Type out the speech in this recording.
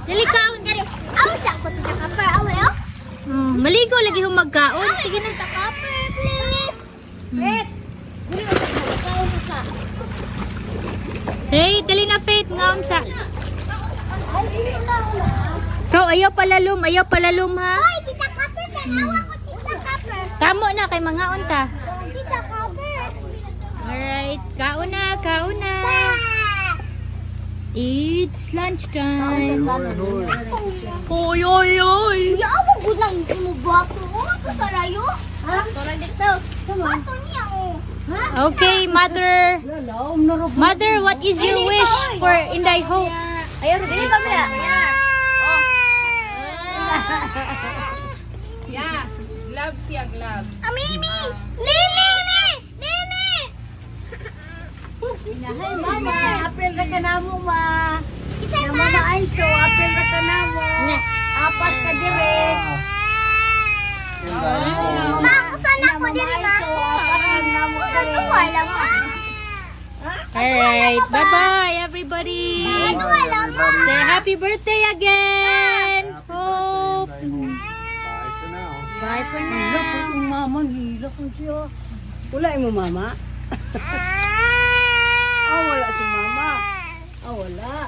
Dali kaon. Awas ako sa kapper. Away, oh. Maligo lagi hong magkaon. Sige na. Sa kapper, please. Wait. Dili ko sa kapper. Sa. Hey, dali na Faith. Ngaon sa. Ay, dili na. Ikaw, ayaw palalom ha. Hoy, tita kapper. Awa ko tita kapper. Tamo na kay mga unta. Tita kapper. Alright, kaon na. It's lunchtime. Oy. Ya, ako gulang mo ba ako? Ako sarayo? Ha? Tara dito. Ato niya, oh. Ha? Okay, Mother. Mother, what is your wish for Inday Hope? Ayaw, dili kami na. Yeah, gloves. Amimi! Lili! Hay mama, apel ra ka namo ma. Kita Ya ma! mama ay so apel ra ka namo. Apat ka dire. Ma, ako sana ko dili ma. Apat ka namo Ano dire. wala ma? Alright, bye-bye everybody. Ano wala ma? Say happy birthday again. Hope. Bye for Hila ko now. yung mama, hila ko siya. Wala mo mama? Ah, wala si mama. Ah, wala.